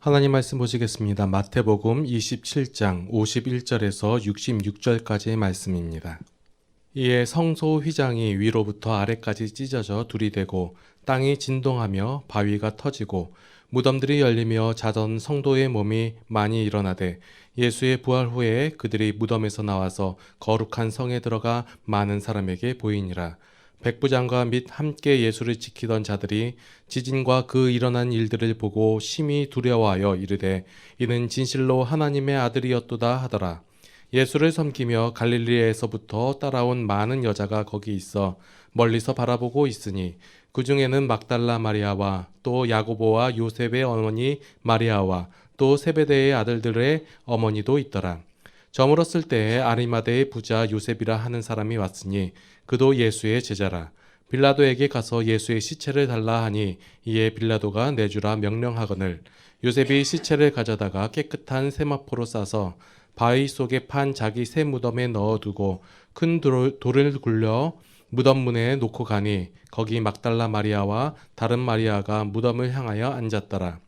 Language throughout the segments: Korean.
하나님 말씀 보시겠습니다. 마태복음 27장 51절에서 66절까지의 말씀입니다. 이에 성소 휘장이 위로부터 아래까지 찢어져 둘이 되고 땅이 진동하며 바위가 터지고 무덤들이 열리며 자던 성도의 몸이 많이 일어나되 예수의 부활 후에 그들이 무덤에서 나와서 거룩한 성에 들어가 많은 사람에게 보이니라. 백부장과 및 함께 예수를 지키던 자들이 지진과 그 일어난 일들을 보고 심히 두려워하여 이르되 이는 진실로 하나님의 아들이었도다 하더라. 예수를 섬기며 갈릴리에서부터 따라온 많은 여자가 거기 있어 멀리서 바라보고 있으니 그 중에는 막달라 마리아와 또 야고보와 요셉의 어머니 마리아와 또 세베대의 아들들의 어머니도 있더라. 저물었을 때에 아리마대의 부자 요셉이라 하는 사람이 왔으니 그도 예수의 제자라. 빌라도에게 가서 예수의 시체를 달라 하니 이에 빌라도가 내주라 명령하거늘 요셉이 시체를 가져다가 깨끗한 세마포로 싸서 바위 속에 판 자기 새 무덤에 넣어두고 큰 돌을 굴려 무덤 문에 놓고 가니 거기 막달라 마리아와 다른 마리아가 무덤을 향하여 앉았더라.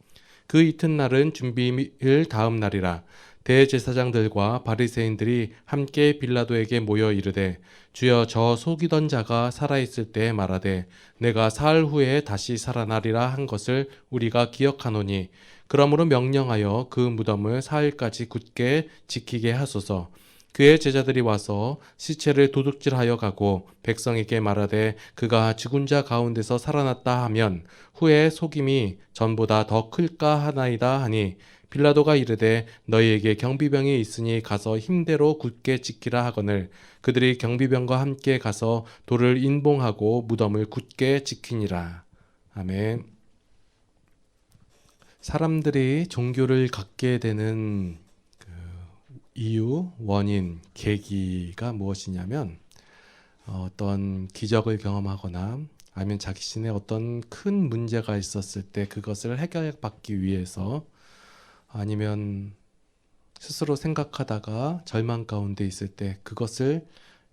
그 이튿날은 준비일 다음 날이라. 대제사장들과 바리새인들이 함께 빌라도에게 모여 이르되 주여 저 속이던 자가 살아있을 때 말하되 내가 사흘 후에 다시 살아나리라 한 것을 우리가 기억하노니 그러므로 명령하여 그 무덤을 사흘까지 굳게 지키게 하소서. 그의 제자들이 와서 시체를 도둑질하여 가고 백성에게 말하되 그가 죽은 자 가운데서 살아났다 하면 후에 속임이 전보다 더 클까 하나이다 하니 빌라도가 이르되 너희에게 경비병이 있으니 가서 힘대로 굳게 지키라 하거늘 그들이 경비병과 함께 가서 돌을 인봉하고 무덤을 굳게 지키니라. 아멘. 사람들이 종교를 갖게 되는 이유, 원인, 계기가 무엇이냐면 어떤 기적을 경험하거나 아니면 자신의 어떤 큰 문제가 있었을 때 그것을 해결받기 위해서 아니면 스스로 생각하다가 절망 가운데 있을 때 그것을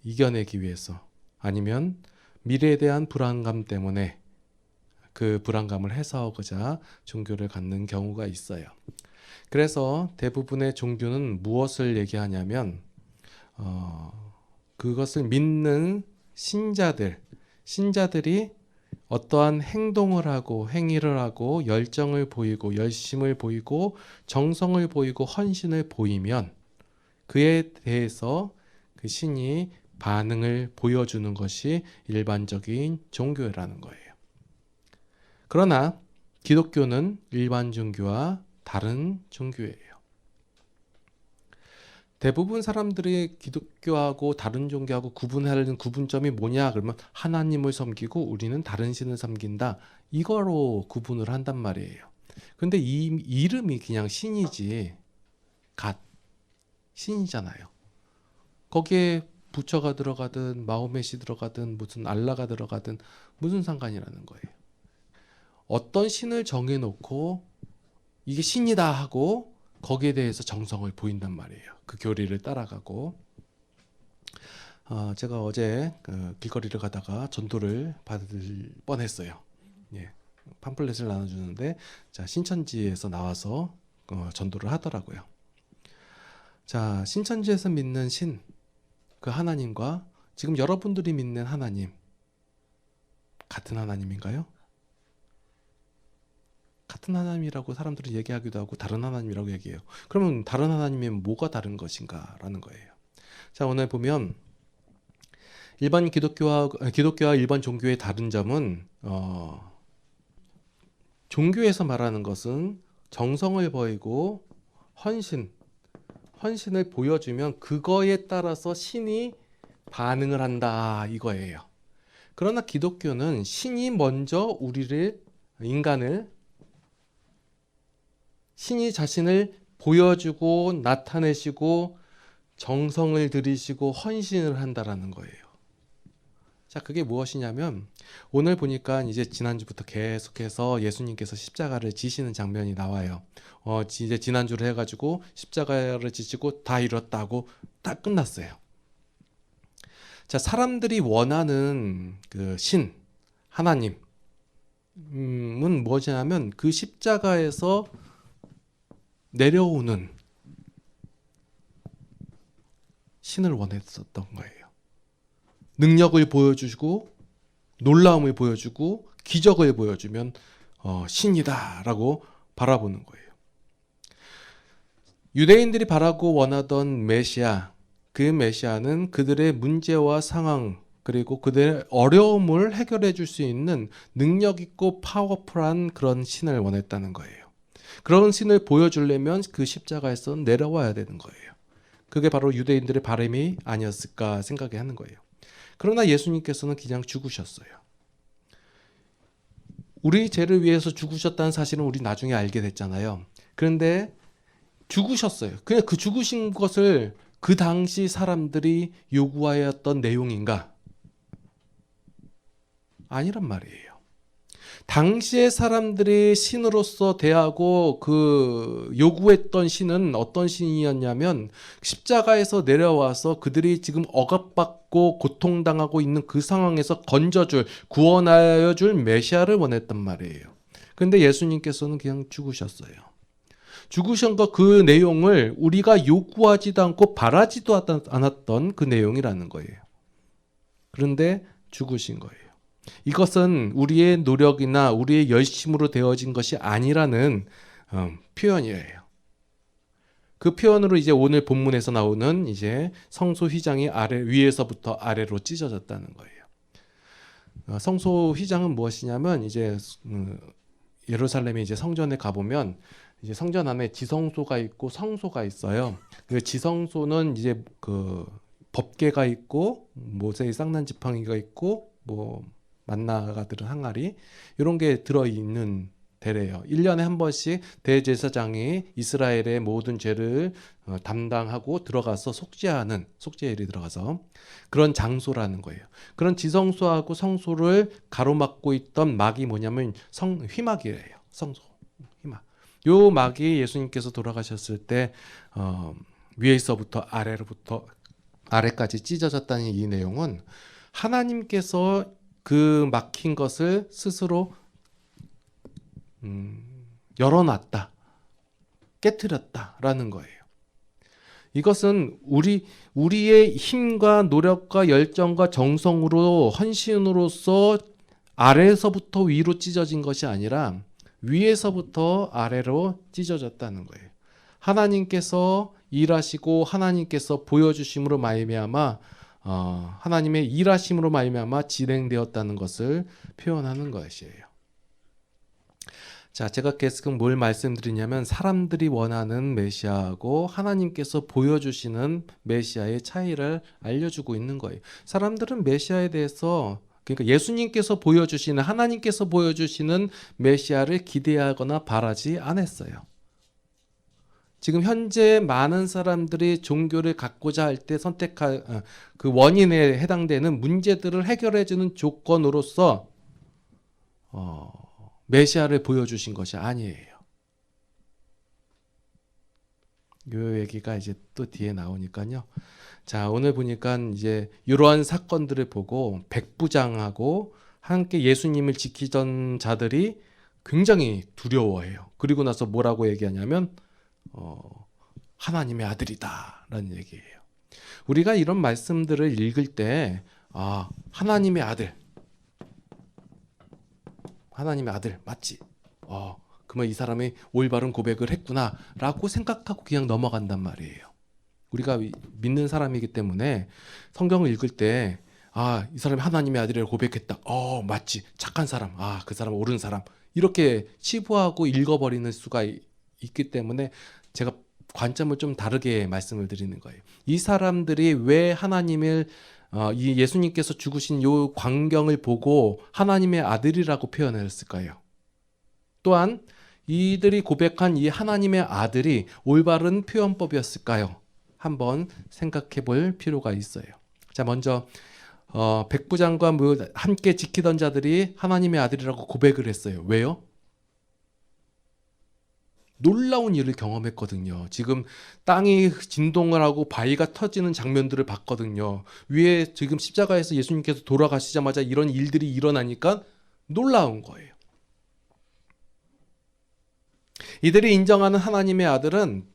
이겨내기 위해서 아니면 미래에 대한 불안감 때문에 그 불안감을 해소하고자 종교를 갖는 경우가 있어요. 그래서 대부분의 종교는 무엇을 얘기하냐면 그것을 믿는 신자들이 어떠한 행동을 하고 행위를 하고 열정을 보이고 열심을 보이고 정성을 보이고 헌신을 보이면 그에 대해서 그 신이 반응을 보여주는 것이 일반적인 종교라는 거예요. 그러나 기독교는 일반 종교와 다른 종교예요. 대부분 사람들이 기독교하고 다른 종교하고 구분하는 구분점이 뭐냐 그러면 하나님을 섬기고 우리는 다른 신을 섬긴다 이거로 구분을 한단 말이에요. 근데 이 이름이 그냥 신이지 신이잖아요. 거기에 부처가 들어가든 마호멧이 들어가든 무슨 알라가 들어가든 무슨 상관이라는 거예요. 어떤 신을 정해놓고 이게 신이다 하고 거기에 대해서 정성을 보인단 말이에요. 그 교리를 따라가고 제가 어제 길거리를 가다가 전도를 받을 뻔했어요. 예, 팜플렛을 나눠주는데 자, 신천지에서 나와서 전도를 하더라고요. 자, 신천지에서 믿는 신, 그 하나님과 지금 여러분들이 믿는 하나님 같은 하나님인가요? 같은 하나님이라고 사람들은 얘기하기도 하고 다른 하나님이라고 얘기해요. 그러면 다른 하나님이면 뭐가 다른 것인가 라는 거예요. 자, 오늘 보면 일반 기독교와 일반 종교의 다른 점은 종교에서 말하는 것은 정성을 보이고 헌신을 보여주면 그거에 따라서 신이 반응을 한다 이거예요. 그러나 기독교는 신이 먼저 신이 자신을 보여주고 나타내시고 정성을 들이시고 헌신을 한다라는 거예요. 자, 그게 무엇이냐면 오늘 보니까 이제 지난주부터 계속해서 예수님께서 십자가를 지시는 장면이 나와요. 이제 지난주를 해가지고 십자가를 지시고 다 이뤘다고 딱 끝났어요. 자, 사람들이 원하는 그 신, 하나님은 뭐냐면 그 십자가에서 내려오는 신을 원했었던 거예요. 능력을 보여주고 놀라움을 보여주고 기적을 보여주면 신이다라고 바라보는 거예요. 유대인들이 바라고 원하던 메시아, 그 메시아는 그들의 문제와 상황 그리고 그들의 어려움을 해결해 줄 수 있는 능력 있고 파워풀한 그런 신을 원했다는 거예요. 그런 신을 보여주려면 그 십자가에서 내려와야 되는 거예요. 그게 바로 유대인들의 바람이 아니었을까 생각이 하는 거예요. 그러나 예수님께서는 그냥 죽으셨어요. 우리 죄를 위해서 죽으셨다는 사실은 우리 나중에 알게 됐잖아요. 그런데 죽으셨어요. 그냥 그 죽으신 것을 그 당시 사람들이 요구하였던 내용인가? 아니란 말이에요. 당시의 사람들이 신으로서 대하고 그 요구했던 신은 어떤 신이었냐면 십자가에서 내려와서 그들이 지금 억압받고 고통당하고 있는 그 상황에서 건져줄, 구원하여 줄 메시아를 원했단 말이에요. 그런데 예수님께서는 그냥 죽으셨어요. 죽으신 그 내용을 우리가 요구하지도 않고 바라지도 않았던 그 내용이라는 거예요. 그런데 죽으신 거예요. 이것은 우리의 노력이나 우리의 열심으로 되어진 것이 아니라는 표현이에요. 그 표현으로 이제 오늘 본문에서 나오는 이제 성소 휘장이 위에서부터 아래로 찢어졌다는 거예요. 성소 휘장은 무엇이냐면 이제 예루살렘의 이제 성전에 가보면 이제 성전 안에 지성소가 있고 성소가 있어요. 그 지성소는 이제 그 법궤가 있고 모세의 쌍난 지팡이가 있고 뭐 만나가 들은 항아리 이런 게 들어있는 데래요. 1년에 한 번씩 대제사장이 이스라엘의 모든 죄를 담당하고 들어가서 속죄일이 들어가서 그런 장소라는 거예요. 그런 지성소하고 성소를 가로막고 있던 막이 뭐냐면 휘막이래요. 성소 휘막. 요 막이 예수님께서 돌아가셨을 때 위에서부터 아래까지 찢어졌다는 이 내용은 하나님께서 그 막힌 것을 스스로 열어놨다, 깨트렸다라는 거예요. 이것은 우리의 힘과 노력과 열정과 정성으로 헌신으로서 아래에서부터 위로 찢어진 것이 아니라 위에서부터 아래로 찢어졌다는 거예요. 하나님께서 일하시고 하나님께서 보여주심으로 말미암아 하나님의 일하심으로 말미암아 진행되었다는 것을 표현하는 것이에요. 자, 제가 계속 뭘 말씀드리냐면 사람들이 원하는 메시아하고 하나님께서 보여주시는 메시아의 차이를 알려주고 있는 거예요. 사람들은 메시아에 대해서 그러니까 예수님께서 보여주시는 하나님께서 보여주시는 메시아를 기대하거나 바라지 않았어요. 지금 현재 많은 사람들이 종교를 갖고자 할 때 선택할 그 원인에 해당되는 문제들을 해결해주는 조건으로서 메시아를 보여주신 것이 아니에요. 이 얘기가 이제 또 뒤에 나오니까요. 자, 오늘 보니까 이제 이러한 사건들을 보고 백부장하고 함께 예수님을 지키던 자들이 굉장히 두려워해요. 그리고 나서 뭐라고 얘기하냐면 하나님의 아들이다라는 얘기예요. 우리가 이런 말씀들을 읽을 때 하나님의 아들 맞지? 그러면 이 사람이 올바른 고백을 했구나라고 생각하고 그냥 넘어간단 말이에요. 우리가 믿는 사람이기 때문에 성경을 읽을 때 이 사람이 하나님의 아들이라고 고백했다. 맞지? 착한 사람. 그 사람 옳은 사람. 이렇게 치부하고 읽어버리는 수가 있기 때문에 제가 관점을 좀 다르게 말씀을 드리는 거예요. 이 사람들이 왜 하나님을 이 예수님께서 죽으신 요 광경을 보고 하나님의 아들이라고 표현했을까요? 또한 이들이 고백한 이 하나님의 아들이 올바른 표현법이었을까요? 한번 생각해 볼 필요가 있어요. 자, 먼저 백부장과 함께 지키던 자들이 하나님의 아들이라고 고백을 했어요. 왜요? 놀라운 일을 경험했거든요. 지금 땅이 진동을 하고 바위가 터지는 장면들을 봤거든요. 위에 지금 십자가에서 예수님께서 돌아가시자마자 이런 일들이 일어나니까 놀라운 거예요. 이들이 인정하는 하나님의 아들은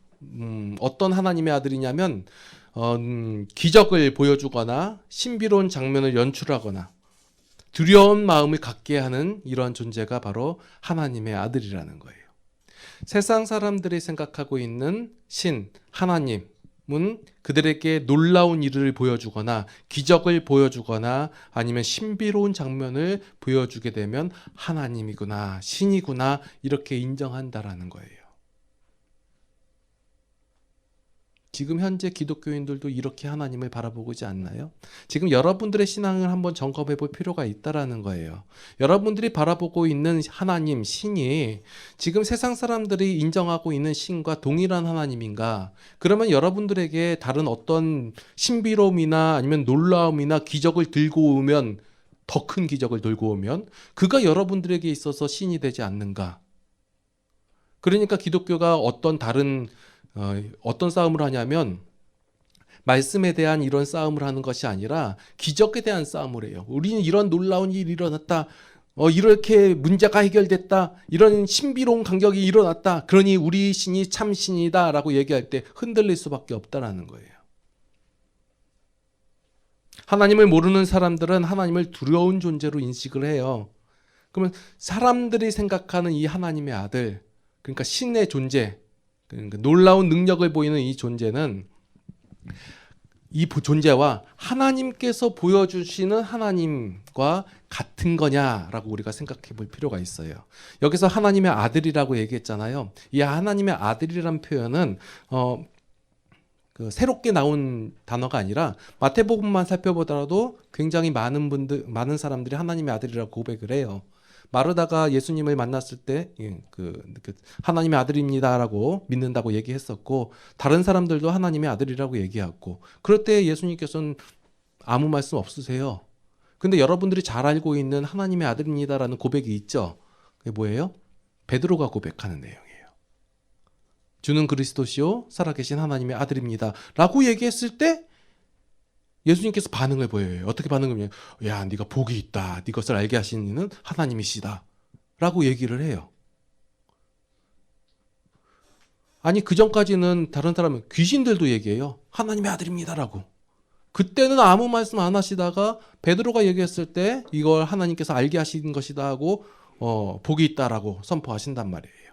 어떤 하나님의 아들이냐면 기적을 보여주거나 신비로운 장면을 연출하거나 두려운 마음을 갖게 하는 이러한 존재가 바로 하나님의 아들이라는 거예요. 세상 사람들이 생각하고 있는 신, 하나님은 그들에게 놀라운 일을 보여주거나 기적을 보여주거나 아니면 신비로운 장면을 보여주게 되면 하나님이구나, 신이구나 이렇게 인정한다라는 거예요. 지금 현재 기독교인들도 이렇게 하나님을 바라보고 있지 않나요? 지금 여러분들의 신앙을 한번 점검해 볼 필요가 있다라는 거예요. 여러분들이 바라보고 있는 하나님, 신이 지금 세상 사람들이 인정하고 있는 신과 동일한 하나님인가? 그러면 여러분들에게 다른 어떤 신비로움이나 아니면 놀라움이나 기적을 들고 오면, 더 큰 기적을 들고 오면 그가 여러분들에게 있어서 신이 되지 않는가? 그러니까 기독교가 어떤 싸움을 하냐면 말씀에 대한 이런 싸움을 하는 것이 아니라 기적에 대한 싸움을 해요. 우리는 이런 놀라운 일이 일어났다. 이렇게 문제가 해결됐다. 이런 신비로운 간격이 일어났다. 그러니 우리 신이 참 신이다 라고 얘기할 때 흔들릴 수밖에 없다라는 거예요. 하나님을 모르는 사람들은 하나님을 두려운 존재로 인식을 해요. 그러면 사람들이 생각하는 이 하나님의 아들, 그러니까 신의 존재, 그러니까 놀라운 능력을 보이는 이 존재는 이 존재와 하나님께서 보여주시는 하나님과 같은 거냐라고 우리가 생각해 볼 필요가 있어요. 여기서 하나님의 아들이라고 얘기했잖아요. 이 하나님의 아들이란 표현은 새롭게 나온 단어가 아니라 마태복음만 살펴보더라도 굉장히 많은 사람들이 하나님의 아들이라고 고백을 해요. 마르다가 예수님을 만났을 때 하나님의 아들입니다라고 믿는다고 얘기했었고, 다른 사람들도 하나님의 아들이라고 얘기하고, 그럴 때 예수님께서는 아무 말씀 없으세요. 근데 여러분들이 잘 알고 있는 하나님의 아들입니다라는 고백이 있죠. 그게 뭐예요? 베드로가 고백하는 내용이에요. 주는 그리스도시요 살아계신 하나님의 아들입니다 라고 얘기했을 때 예수님께서 반응을 보여요. 어떻게 반응을 보여요? 야, 네가 복이 있다. 네 것을 알게 하신 이는 하나님이시다 라고 얘기를 해요. 아니, 그 전까지는 다른 사람은 귀신들도 얘기해요. 하나님의 아들입니다 라고. 그때는 아무 말씀 안 하시다가 베드로가 얘기했을 때 이걸 하나님께서 알게 하신 것이다 하고 복이 있다라고 선포하신단 말이에요.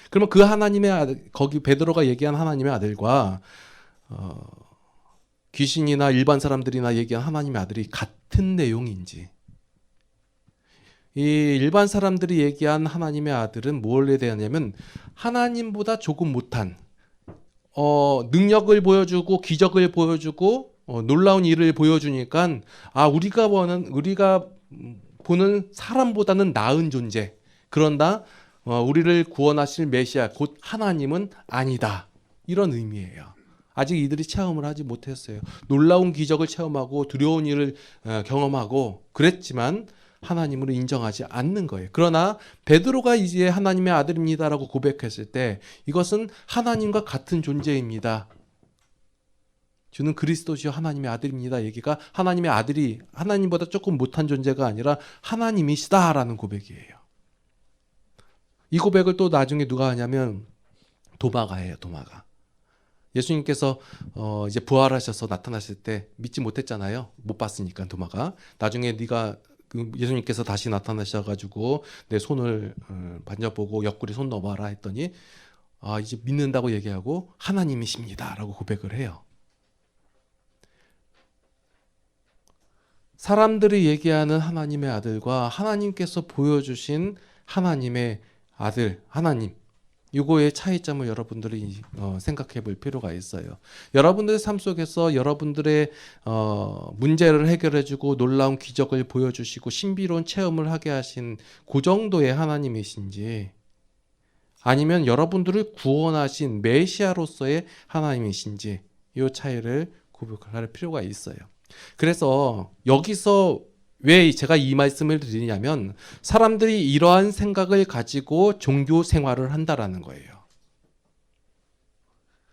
그러면 그 하나님의 아들, 거기 베드로가 얘기한 하나님의 아들과 귀신이나 일반 사람들이나 얘기한 하나님의 아들이 같은 내용인지, 이 일반 사람들이 얘기한 하나님의 아들은 뭐에 대하냐면 하나님보다 조금 못한 능력을 보여주고 기적을 보여주고 놀라운 일을 보여주니까 우리가 보는 사람보다는 나은 존재, 그런다 우리를 구원하실 메시아 곧 하나님은 아니다, 이런 의미예요. 아직 이들이 체험을 하지 못했어요. 놀라운 기적을 체험하고 두려운 일을 경험하고 그랬지만 하나님으로 인정하지 않는 거예요. 그러나 베드로가 이제 하나님의 아들입니다라고 고백했을 때 이것은 하나님과 같은 존재입니다. 주는 그리스도시요 하나님의 아들입니다. 얘기가 하나님의 아들이 하나님보다 조금 못한 존재가 아니라 하나님이시다라는 고백이에요. 이 고백을 또 나중에 누가 하냐면 도마가 해요. 도마가. 예수님께서 이제 부활하셔서 나타나실 때 믿지 못했잖아요. 못 봤으니까 도마가. 나중에 예수님께서 다시 나타나셔가지고 내 손을 만져보고 옆구리 손 넣어봐라 했더니 이제 믿는다고 얘기하고 하나님이십니다라고 고백을 해요. 사람들이 얘기하는 하나님의 아들과 하나님께서 보여주신 하나님의 아들, 하나님, 이거의 차이점을 여러분들이 생각해 볼 필요가 있어요. 여러분들의 삶 속에서 여러분들의 문제를 해결해 주고 놀라운 기적을 보여주시고 신비로운 체험을 하게 하신 그 정도의 하나님이신지, 아니면 여러분들을 구원하신 메시아로서의 하나님이신지, 이 차이를 구별할 필요가 있어요. 그래서 여기서 왜 제가 이 말씀을 드리냐면 사람들이 이러한 생각을 가지고 종교 생활을 한다라는 거예요.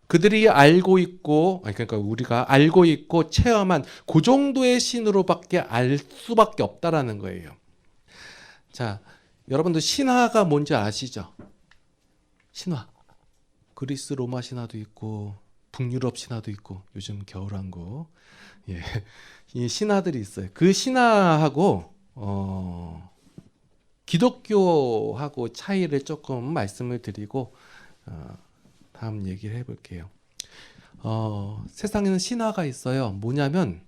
그들이 알고 있고, 그러니까 우리가 알고 있고 체험한 그 정도의 신으로밖에 알 수밖에 없다라는 거예요. 자, 여러분들 신화가 뭔지 아시죠? 신화. 그리스 로마 신화도 있고 북유럽 신화도 있고 요즘 겨울왕국. 예. 이 신화들이 있어요. 그 신화하고 기독교하고 차이를 조금 말씀을 드리고 다음 얘기를 해볼게요. 세상에는 신화가 있어요. 뭐냐면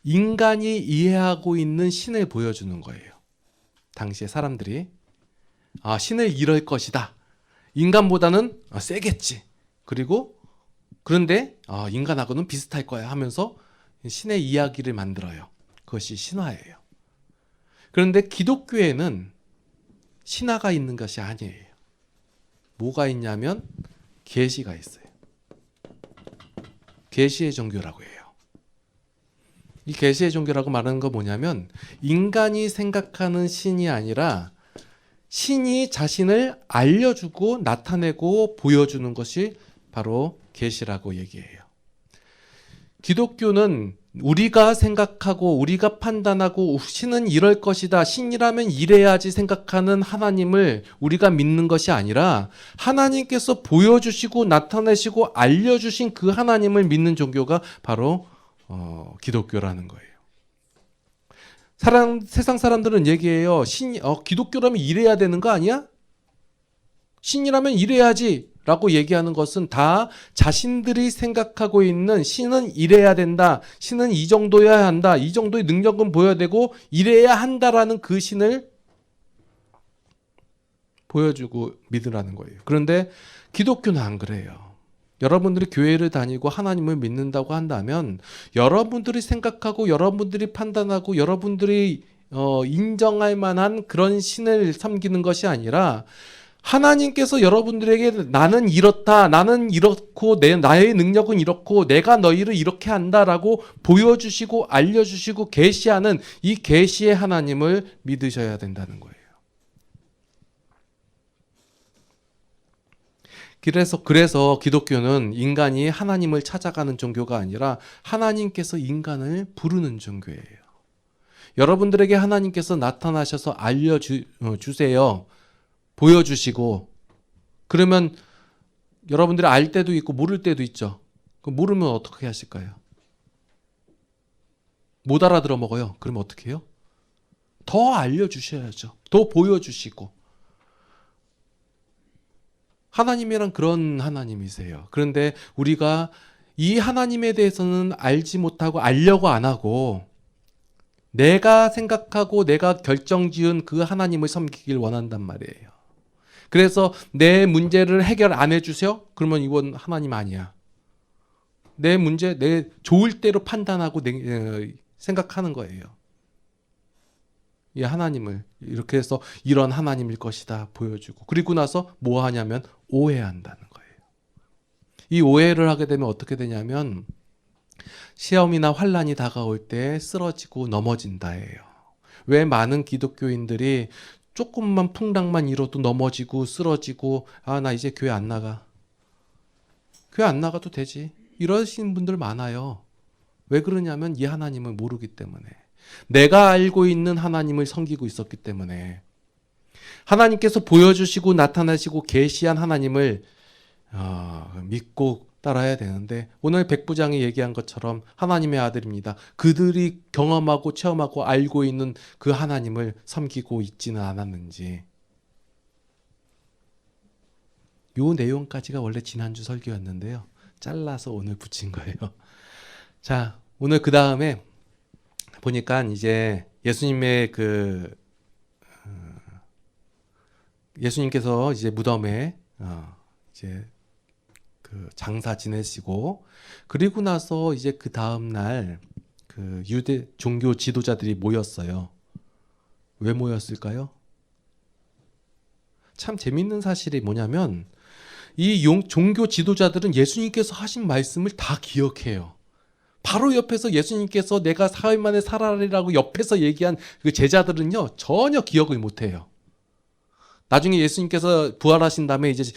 인간이 이해하고 있는 신을 보여주는 거예요. 당시에 사람들이 신을 이럴 것이다. 인간보다는 세겠지. 그리고 그런데 인간하고는 비슷할 거야 하면서 신의 이야기를 만들어요. 그것이 신화예요. 그런데 기독교에는 신화가 있는 것이 아니에요. 뭐가 있냐면 계시가 있어요. 계시의 종교라고 해요. 이 계시의 종교라고 말하는 거 뭐냐면 인간이 생각하는 신이 아니라 신이 자신을 알려주고 나타내고 보여주는 것이 바로 계시라고 얘기해요. 기독교는 우리가 생각하고 우리가 판단하고 신은 이럴 것이다, 신이라면 이래야지 생각하는 하나님을 우리가 믿는 것이 아니라 하나님께서 보여주시고 나타내시고 알려주신 그 하나님을 믿는 종교가 바로 기독교라는 거예요. 세상 사람들은 얘기해요. 기독교라면 이래야 되는 거 아니야? 신이라면 이래야지 라고 얘기하는 것은 다 자신들이 생각하고 있는 신은 이래야 된다, 신은 이 정도여야 한다, 이 정도의 능력은 보여야 되고 이래야 한다라는 그 신을 보여주고 믿으라는 거예요. 그런데 기독교는 안 그래요. 여러분들이 교회를 다니고 하나님을 믿는다고 한다면 여러분들이 생각하고 여러분들이 판단하고 여러분들이 인정할 만한 그런 신을 섬기는 것이 아니라 하나님께서 여러분들에게 나는 이렇다, 나는 이렇고 나의 능력은 이렇고 내가 너희를 이렇게 한다라고 보여주시고 알려주시고 계시하는 이 계시의 하나님을 믿으셔야 된다는 거예요. 그래서 기독교는 인간이 하나님을 찾아가는 종교가 아니라 하나님께서 인간을 부르는 종교예요. 여러분들에게 하나님께서 나타나셔서 알려주세요. 보여주시고 그러면 여러분들이 알 때도 있고 모를 때도 있죠. 모르면 어떻게 하실까요? 못 알아들어 먹어요. 그러면 어떻게 해요? 더 알려주셔야죠. 더 보여주시고. 하나님이란 그런 하나님이세요. 그런데 우리가 이 하나님에 대해서는 알지 못하고 알려고 안 하고 내가 생각하고 내가 결정지은 그 하나님을 섬기길 원한단 말이에요. 그래서 내 문제를 해결 안 해주세요? 그러면 이건 하나님 아니야. 내 문제, 내 좋을 대로 판단하고 생각하는 거예요. 이 하나님을 이렇게 해서 이런 하나님일 것이다 보여주고 그리고 나서 뭐 하냐면 오해한다는 거예요. 이 오해를 하게 되면 어떻게 되냐면 시험이나 환난이 다가올 때 쓰러지고 넘어진다예요. 왜 많은 기독교인들이 조금만 풍랑만 일어도 넘어지고 쓰러지고 나 이제 교회 안 나가. 교회 안 나가도 되지. 이러신 분들 많아요. 왜 그러냐면 이 하나님을 모르기 때문에. 내가 알고 있는 하나님을 섬기고 있었기 때문에. 하나님께서 보여주시고 나타나시고 계시한 하나님을 믿고 따라야 되는데 오늘 백부장이 얘기한 것처럼 하나님의 아들입니다. 그들이 경험하고 체험하고 알고 있는 그 하나님을 섬기고 있지는 않았는지. 요 내용까지가 원래 지난주 설교였는데요. 잘라서 오늘 붙인 거예요. 자, 오늘 그 다음에 보니까 이제 예수님의 예수님께서 이제 무덤에 이제 장사 지내시고 그리고 나서 이제 그 다음 날 유대 종교 지도자들이 모였어요. 왜 모였을까요? 참 재밌는 사실이 뭐냐면 이 종교 지도자들은 예수님께서 하신 말씀을 다 기억해요. 바로 옆에서 예수님께서 내가 사흘 만에 살아나리라고 옆에서 얘기한 그 제자들은요 전혀 기억을 못해요. 나중에 예수님께서 부활하신 다음에 이제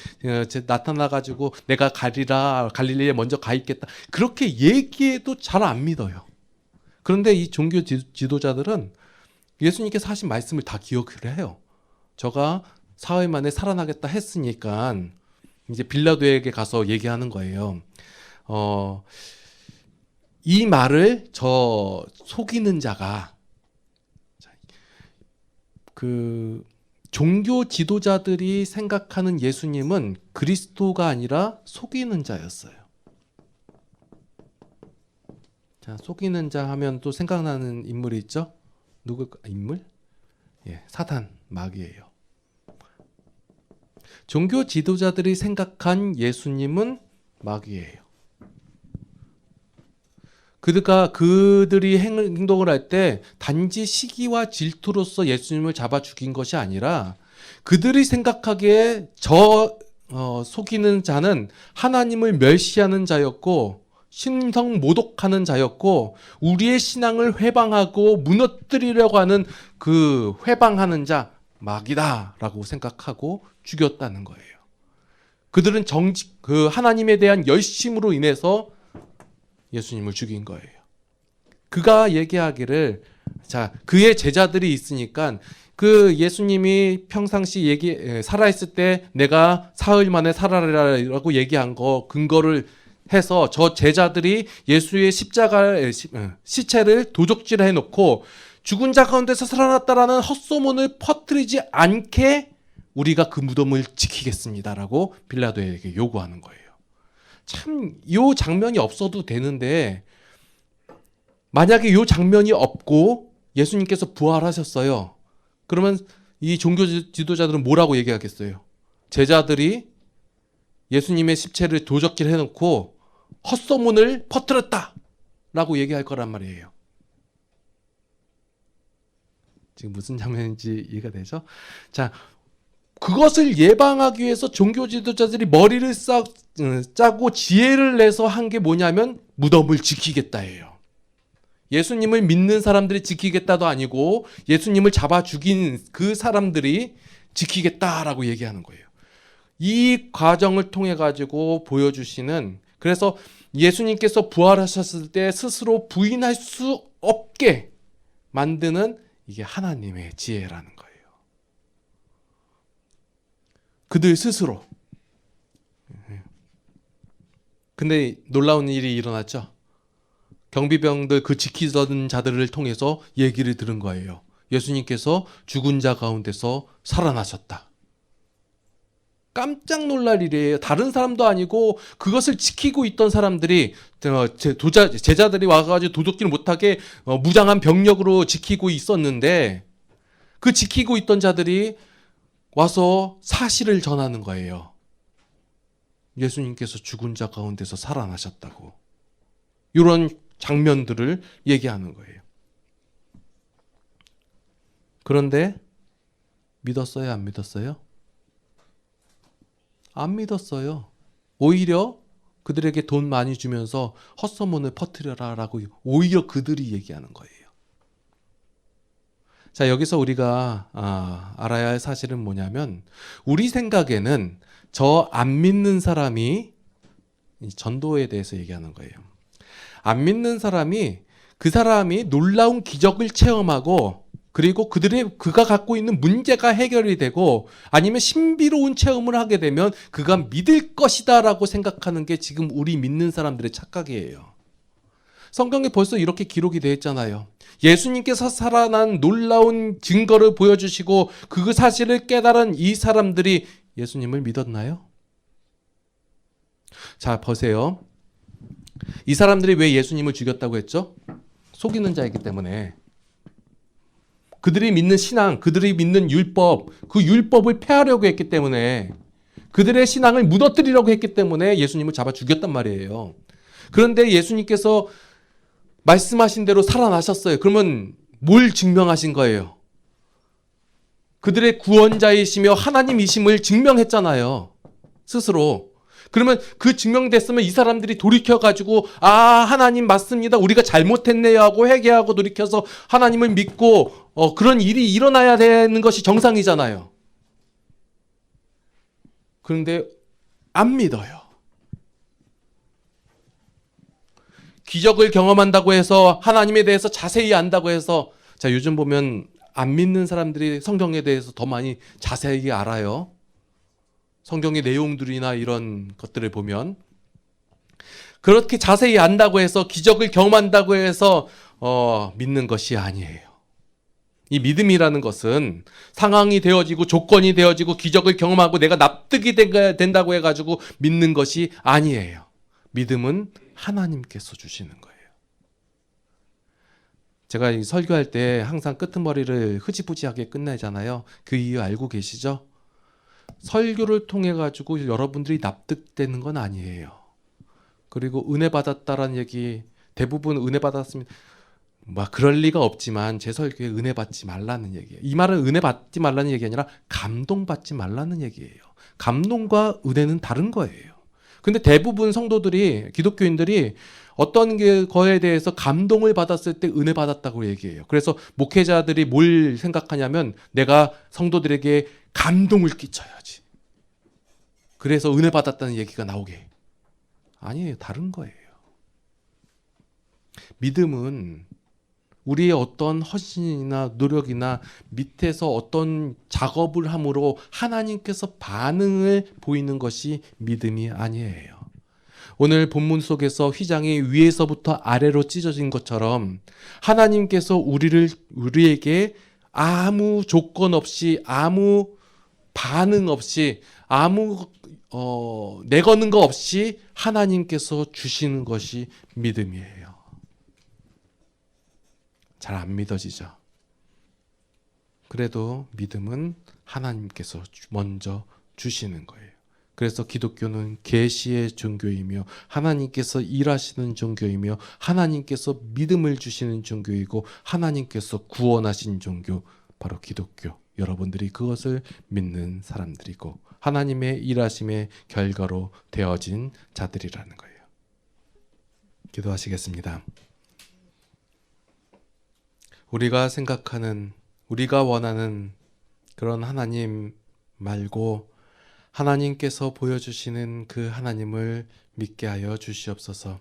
나타나가지고 내가 가리라 갈릴리에 먼저 가 있겠다 그렇게 얘기해도 잘 안 믿어요. 그런데 이 종교 지도자들은 예수님께서 하신 말씀을 다 기억을 해요. 저가 사흘 만에 살아나겠다 했으니까 이제 빌라도에게 가서 얘기하는 거예요. 이 말을 저 속이는 자가, 그 종교 지도자들이 생각하는 예수님은 그리스도가 아니라 속이는 자였어요. 자, 속이는 자 하면 또 생각나는 인물이 있죠? 누구 인물? 예, 사단, 마귀예요. 종교 지도자들이 생각한 예수님은 마귀예요. 그들이 행동을 할 때 단지 시기와 질투로서 예수님을 잡아 죽인 것이 아니라 그들이 생각하기에 속이는 자는 하나님을 멸시하는 자였고 신성 모독하는 자였고 우리의 신앙을 회방하고 무너뜨리려고 하는 그 회방하는 자 마귀다라고 생각하고 죽였다는 거예요. 그들은 그 하나님에 대한 열심으로 인해서 예수님을 죽인 거예요. 그가 얘기하기를, 자, 그의 제자들이 있으니까 그 예수님이 평상시 살아있을 때 내가 사흘 만에 살아라라고 얘기한 거 근거를 해서 저 제자들이 예수의 시체를 도적질해 놓고 죽은 자 가운데서 살아났다라는 헛소문을 퍼뜨리지 않게 우리가 그 무덤을 지키겠습니다라고 빌라도에게 요구하는 거예요. 참, 이 장면이 없어도 되는데 만약에 이 장면이 없고 예수님께서 부활하셨어요. 그러면 이 종교 지도자들은 뭐라고 얘기하겠어요? 제자들이 예수님의 시체를 도적질 해놓고 헛소문을 퍼뜨렸다 라고 얘기할 거란 말이에요. 지금 무슨 장면인지 이해가 되죠? 자, 그것을 예방하기 위해서 종교 지도자들이 머리를 짜고 지혜를 내서 한 게 뭐냐면 무덤을 지키겠다예요. 예수님을 믿는 사람들이 지키겠다도 아니고 예수님을 잡아 죽인 그 사람들이 지키겠다라고 얘기하는 거예요. 이 과정을 통해 가지고 보여주시는, 그래서 예수님께서 부활하셨을 때 스스로 부인할 수 없게 만드는 이게 하나님의 지혜라는 거예요. 그들 스스로. 근데 놀라운 일이 일어났죠. 경비병들 그 지키던 자들을 통해서 얘기를 들은 거예요. 예수님께서 죽은 자 가운데서 살아나셨다. 깜짝 놀랄 일이에요. 다른 사람도 아니고 그것을 지키고 있던 사람들이, 제자들이 와가지고 도둑질 못하게 무장한 병력으로 지키고 있었는데 그 지키고 있던 자들이 와서 사실을 전하는 거예요. 예수님께서 죽은 자 가운데서 살아나셨다고. 이런 장면들을 얘기하는 거예요. 그런데 믿었어요? 안 믿었어요? 안 믿었어요. 오히려 그들에게 돈 많이 주면서 헛소문을 퍼뜨려라라고 오히려 그들이 얘기하는 거예요. 자, 여기서 우리가 알아야 할 사실은 뭐냐면 우리 생각에는 저 안 믿는 사람이, 전도에 대해서 얘기하는 거예요. 안 믿는 사람이, 그 사람이 놀라운 기적을 체험하고 그리고 그가 갖고 있는 문제가 해결이 되고 아니면 신비로운 체험을 하게 되면 그가 믿을 것이다 라고 생각하는 게 지금 우리 믿는 사람들의 착각이에요. 성경에 벌써 이렇게 기록이 되어 있잖아요. 예수님께서 살아난 놀라운 증거를 보여주시고 그 사실을 깨달은 이 사람들이 예수님을 믿었나요? 자, 보세요. 이 사람들이 왜 예수님을 죽였다고 했죠? 속이는 자이기 때문에. 그들이 믿는 신앙, 그들이 믿는 율법, 그 율법을 폐하려고 했기 때문에, 그들의 신앙을 무너뜨리려고 했기 때문에 예수님을 잡아 죽였단 말이에요. 그런데 예수님께서 말씀하신 대로 살아나셨어요. 그러면 뭘 증명하신 거예요? 그들의 구원자이시며 하나님이심을 증명했잖아요. 스스로. 그러면 그 증명됐으면 이 사람들이 돌이켜가지고 하나님 맞습니다. 우리가 잘못했네요 하고 회개하고 돌이켜서 하나님을 믿고 그런 일이 일어나야 되는 것이 정상이잖아요. 그런데 안 믿어요. 기적을 경험한다고 해서 하나님에 대해서 자세히 안다고 해서, 자, 요즘 보면 안 믿는 사람들이 성경에 대해서 더 많이 자세히 알아요. 성경의 내용들이나 이런 것들을 보면 그렇게 자세히 안다고 해서 기적을 경험한다고 해서 믿는 것이 아니에요. 이 믿음이라는 것은 상황이 되어지고 조건이 되어지고 기적을 경험하고 내가 납득이 된다고 해가지고 믿는 것이 아니에요. 믿음은 하나님께서 주시는 거예요. 제가 이 설교할 때 항상 끄트머리를 흐지부지하게 끝내잖아요. 그 이유 알고 계시죠? 설교를 통해 가지고 여러분들이 납득되는 건 아니에요. 그리고 은혜 받았다라는 얘기, 대부분 은혜 받았으면 막 그럴 리가 없지만 제 설교에 은혜 받지 말라는 얘기예요. 이 말은 은혜 받지 말라는 얘기 아니라 감동받지 말라는 얘기예요. 감동과 은혜는 다른 거예요. 근데 대부분 성도들이, 기독교인들이 어떤 거에 대해서 감동을 받았을 때 은혜 받았다고 얘기해요. 그래서 목회자들이 뭘 생각하냐면 내가 성도들에게 감동을 끼쳐야지. 그래서 은혜 받았다는 얘기가 나오게. 아니에요. 다른 거예요. 믿음은 우리의 어떤 헌신이나 노력이나 밑에서 어떤 작업을 함으로 하나님께서 반응을 보이는 것이 믿음이 아니에요. 오늘 본문 속에서 휘장이 위에서부터 아래로 찢어진 것처럼 하나님께서 우리에게 아무 조건 없이 아무 반응 없이 아무 내거는 거 없이 하나님께서 주시는 것이 믿음이에요. 잘 안 믿어지죠. 그래도 믿음은 하나님께서 먼저 주시는 거예요. 그래서 기독교는 계시의 종교이며 하나님께서 일하시는 종교이며 하나님께서 믿음을 주시는 종교이고 하나님께서 구원하신 종교, 바로 기독교. 여러분들이 그것을 믿는 사람들이고 하나님의 일하심의 결과로 되어진 자들이라는 거예요. 기도하시겠습니다. 우리가 생각하는, 우리가 원하는 그런 하나님 말고 하나님께서 보여주시는 그 하나님을 믿게 하여 주시옵소서.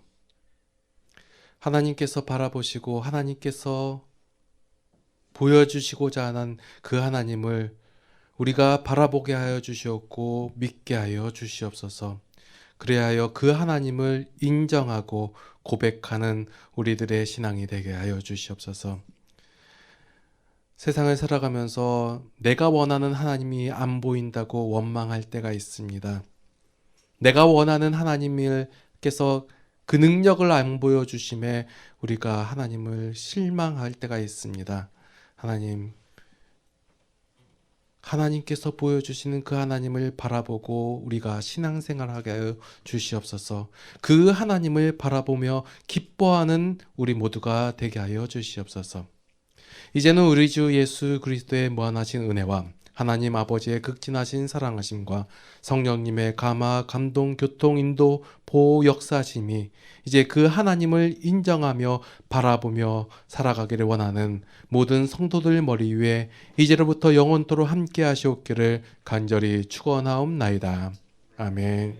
하나님께서 바라보시고 하나님께서 보여주시고자 하는 그 하나님을 우리가 바라보게 하여 주시옵고 믿게 하여 주시옵소서. 그래야 그 하나님을 인정하고 고백하는 우리들의 신앙이 되게 하여 주시옵소서. 세상을 살아가면서 내가 원하는 하나님이 안 보인다고 원망할 때가 있습니다. 내가 원하는 하나님께서 그 능력을 안 보여주심에 우리가 하나님을 실망할 때가 있습니다. 하나님께서 보여주시는 그 하나님을 바라보고 우리가 신앙생활하게 하여 주시옵소서. 그 하나님을 바라보며 기뻐하는 우리 모두가 되게 하여 주시옵소서. 이제는 우리 주 예수 그리스도의 무한하신 은혜와 하나님 아버지의 극진하신 사랑하심과 성령님의 감화, 감동, 교통, 인도, 보호, 역사하심이 이제 그 하나님을 인정하며 바라보며 살아가기를 원하는 모든 성도들 머리 위에 이제로부터 영원토록 함께 하시옵기를 간절히 축원하옵나이다. 아멘.